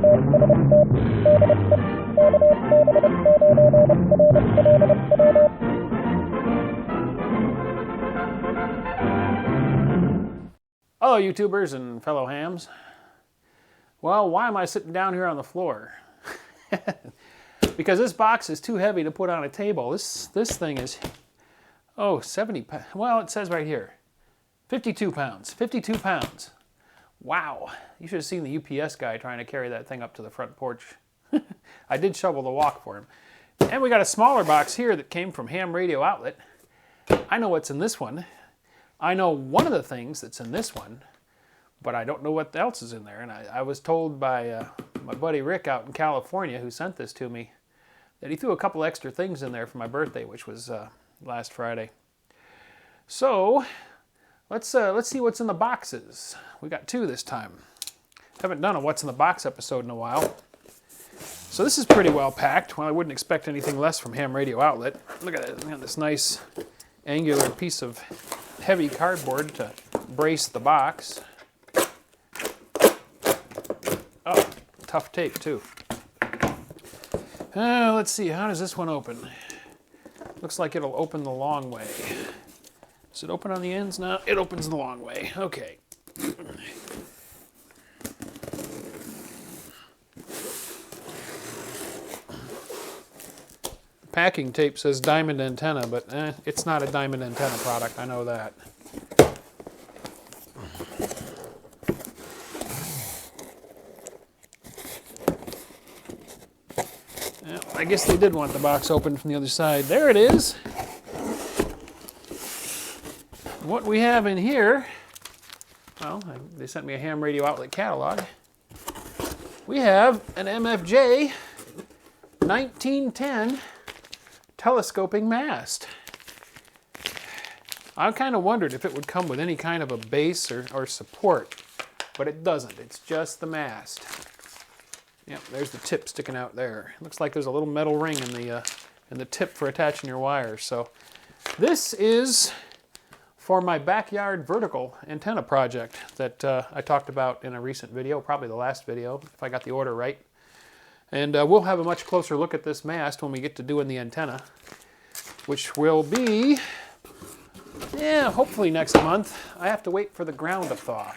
Hello YouTubers and fellow hams. Well, why am I sitting down here on the floor? Because this box is too heavy to put on a table. This thing is, 70 pounds. Well, it says right here, 52 pounds. 52 pounds. Wow. You should have seen the UPS guy trying to carry that thing up to the front porch. I did shovel the walk for him. And we got a smaller box here that came from Ham Radio Outlet. I know what's in this one. I know one of the things that's in this one, but I don't know what else is in there. And I was told by my buddy Rick out in California, who sent this to me, that he threw a couple extra things in there for my birthday, which was last Friday. So let's see what's in the boxes. We got two this time. Haven't done a what's in the box episode in a while. So this is pretty well packed. Well, I wouldn't expect anything less from Ham Radio Outlet. Look at it. We got this nice angular piece of heavy cardboard to brace the box. Oh, tough tape too. Let's see, how does this one open? Looks like it'll open the long way. Does it open on the ends now? It opens the long way. Okay. Packing tape says diamond antenna, but it's not a diamond antenna product, I know that. Well, I guess they did want the box open from the other side. There it is. What we have in here, well, they sent me a Ham Radio Outlet catalog. We have an MFJ 1910 Telescoping Mast. I kind of wondered if it would come with any kind of a base or support, but it doesn't. It's just the mast. Yep, there's the tip sticking out there. Looks like there's a little metal ring in the tip for attaching your wires. So this is for my backyard vertical antenna project that I talked about in a recent video, probably the last video, if I got the order right. And we'll have a much closer look at this mast when we get to doing the antenna, which will be, hopefully next month. I have to wait for the ground to thaw.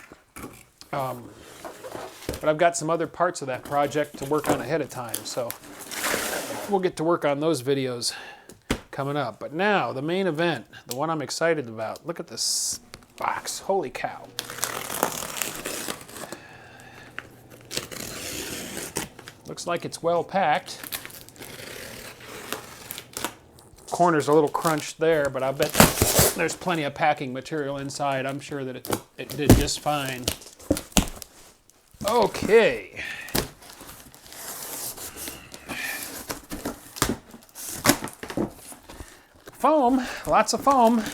But I've got some other parts of that project to work on ahead of time, so we'll get to work on those videos coming up. But now, the main event, the one I'm excited about. Look at this box. Holy cow. Looks like it's well packed. Corner's a little crunched there, but I bet there's plenty of packing material inside. I'm sure that it did just fine. Okay. Foam, lots of foam.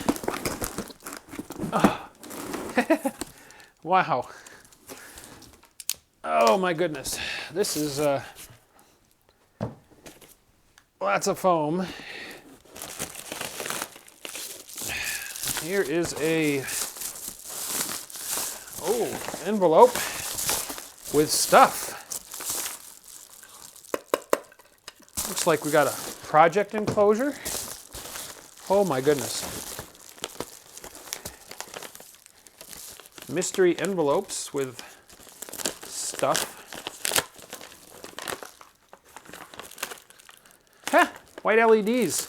Oh. Wow. Oh my goodness. This is lots of foam. Here is a envelope with stuff. Looks like we got a project enclosure. Oh my goodness. Mystery envelopes with stuff. White LEDs.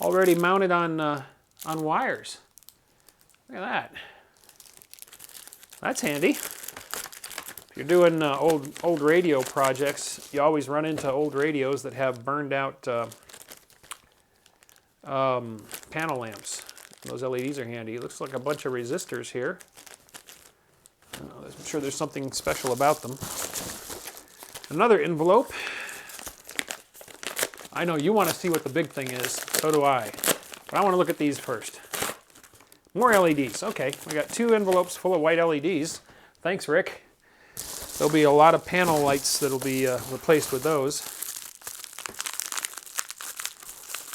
Already mounted on wires. Look at that. That's handy. If you're doing old radio projects, you always run into old radios that have burned out panel lamps. Those LEDs are handy. It looks like a bunch of resistors here. I'm sure there's something special about them. Another envelope. I know you want to see what the big thing is. So do I. But I want to look at these first. More LEDs. Okay, we got two envelopes full of white LEDs. Thanks, Rick. There'll be a lot of panel lights that'll be replaced with those.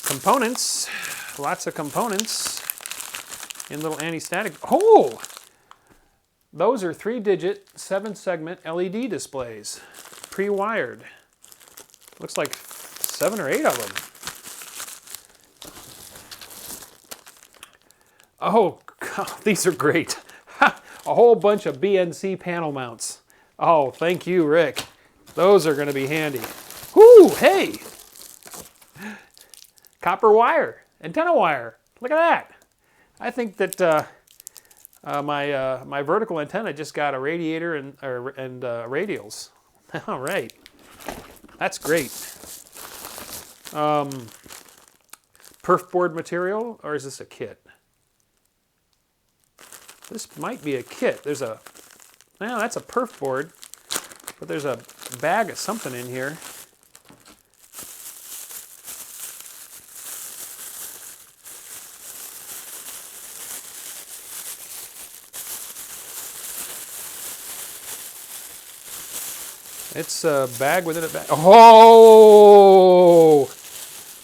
Components. Lots of components. In little anti-static. Oh! those are 3-digit, 7-segment LED displays, pre-wired. Looks like 7 or 8 of them. Oh, God, these are great. A whole bunch of BNC panel mounts. Oh, thank you, Rick. Those are going to be handy. Whoo, hey! Copper wire, antenna wire. Look at that. I think that my vertical antenna just got a radiator and radials. All right, that's great. Perf board material, or is this a kit? This might be a kit. There's a, well, that's a perf board, but there's a bag of something in here. It's a bag within a bag. Oh!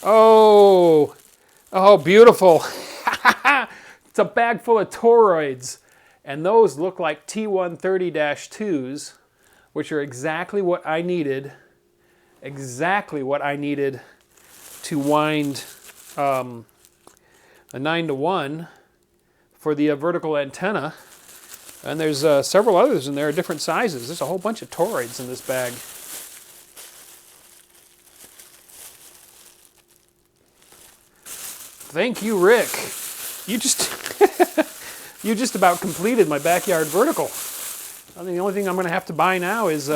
Oh! Oh, beautiful. It's a bag full of toroids. And those look like T130-2s, which are exactly what I needed. Exactly what I needed to wind a 9-to-1 for the vertical antenna. And there's several others in there, different sizes. There's a whole bunch of toroids in this bag. Thank you, Rick. You just you just about completed my backyard vertical. I think the only thing I'm going to have to buy now is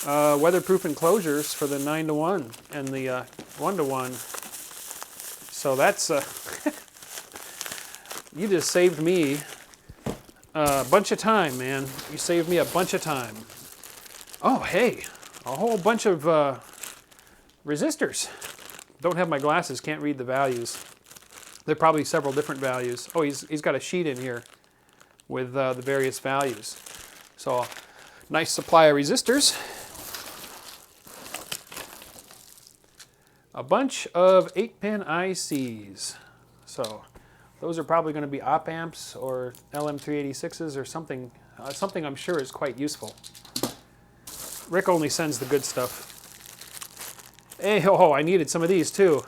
weatherproof enclosures for the 9-to-1 and the 1-to-1. So that's you just saved me a bunch of time, man. You saved me a bunch of time. Oh, hey, a whole bunch of resistors. Don't have my glasses, can't read the values. There are probably several different values. Oh, he's got a sheet in here with the various values. So, nice supply of resistors. A bunch of 8-pin ICs. So, those are probably going to be op amps or LM386s or something. Something I'm sure is quite useful. Rick only sends the good stuff. Hey, oh, I needed some of these too.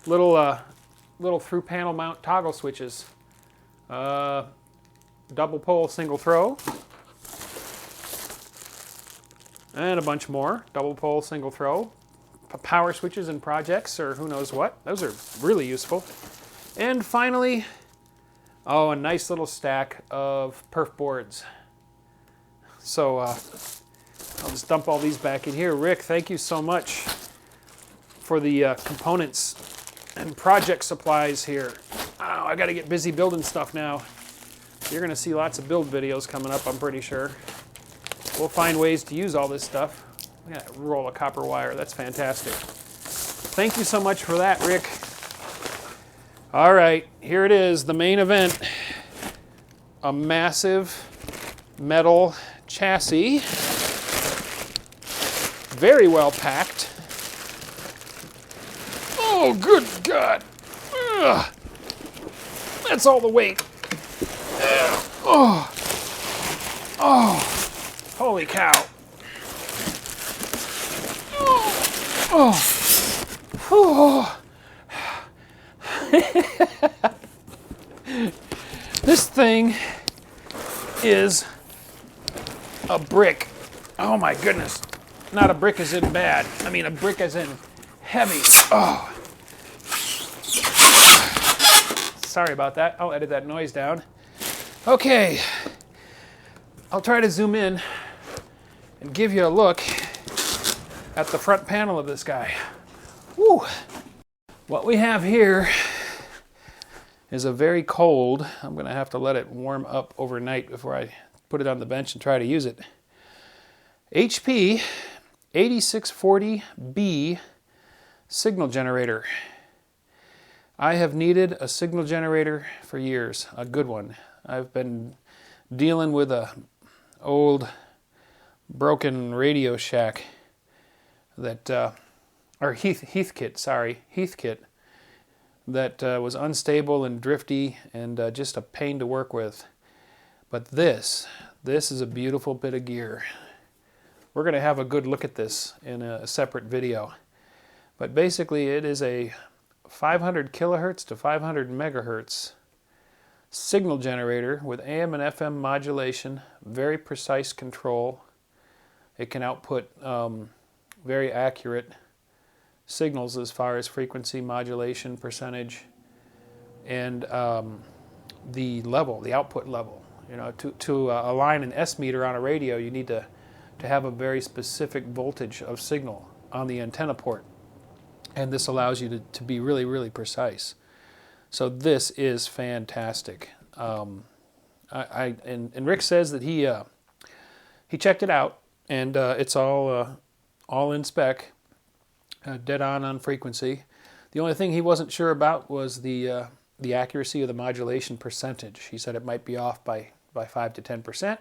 Little through panel mount toggle switches. Double pole, single throw. And a bunch more. Double pole, single throw. Power switches and projects or who knows what. Those are really useful. And finally, oh, a nice little stack of perf boards. So I'll just dump all these back in here. Rick, thank you so much for the components and project supplies here. Oh, I got to get busy building stuff now. You're going to see lots of build videos coming up, I'm pretty sure. We'll find ways to use all this stuff. Look at that roll of copper wire. That's fantastic. Thank you so much for that, Rick. All right, here it is, the main event. A massive metal chassis. Very well packed. Oh, good God. Ugh. That's all the weight. Oh. Oh. Holy cow. Oh. Oh. This thing is a brick. Oh my goodness. Not a brick as in bad. I mean a brick as in heavy. Oh. Sorry about that. I'll edit that noise down. Okay. I'll try to zoom in and give you a look at the front panel of this guy. Woo. What we have here is a very cold, I'm going to have to let it warm up overnight before I put it on the bench and try to use it, HP 8640B signal generator. I have needed a signal generator for years, a good one. I've been dealing with a old broken Radio Shack that, or Heathkit, that was unstable and drifty and just a pain to work with. But this is a beautiful bit of gear. We're going to have a good look at this in a separate video. But basically it is a 500 kilohertz to 500 megahertz signal generator with AM and FM modulation, very precise control. It can output very accurate signals as far as frequency, modulation, percentage, and the level, the output level. You know, to align an S meter on a radio, you need to have a very specific voltage of signal on the antenna port. And this allows you to be really, really precise. So this is fantastic. And Rick says that he checked it out, and it's all in spec, dead on frequency. The only thing he wasn't sure about was the accuracy of the modulation percentage. He said it might be off by 5 to 10%.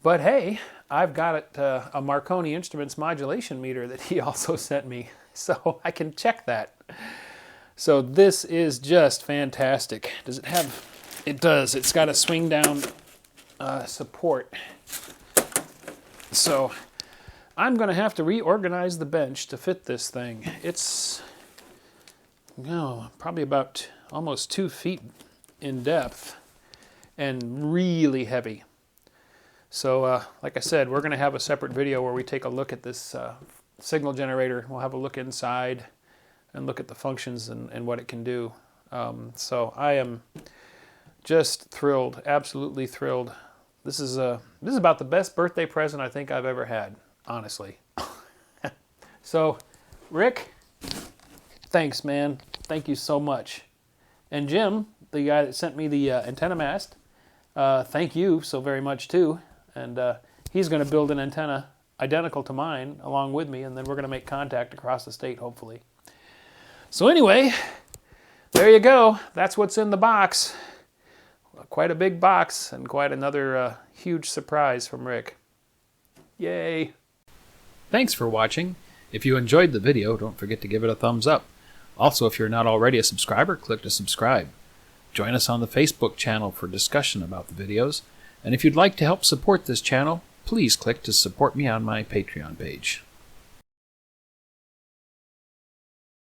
But hey, I've got a Marconi Instruments modulation meter that he also sent me, so I can check that. So this is just fantastic. Does it have? It does. It's got a swing down support. So I'm going to have to reorganize the bench to fit this thing. It's probably about almost 2 feet in depth and really heavy. So like I said, we're going to have a separate video where we take a look at this signal generator. We'll have a look inside and look at the functions and what it can do. So I am just thrilled, absolutely thrilled. This is about the best birthday present I think I've ever had, honestly. So, Rick, thanks, man. Thank you so much. And Jim, the guy that sent me the antenna mast, thank you so very much too. And he's going to build an antenna identical to mine along with me, and then we're going to make contact across the state, hopefully. So anyway, there you go. That's what's in the box. Quite a big box and quite another huge surprise from Rick. Yay! Thanks for watching. If you enjoyed the video, don't forget to give it a thumbs up. Also, if you're not already a subscriber, click to subscribe. Join us on the Facebook channel for discussion about the videos. And if you'd like to help support this channel, please click to support me on my Patreon page.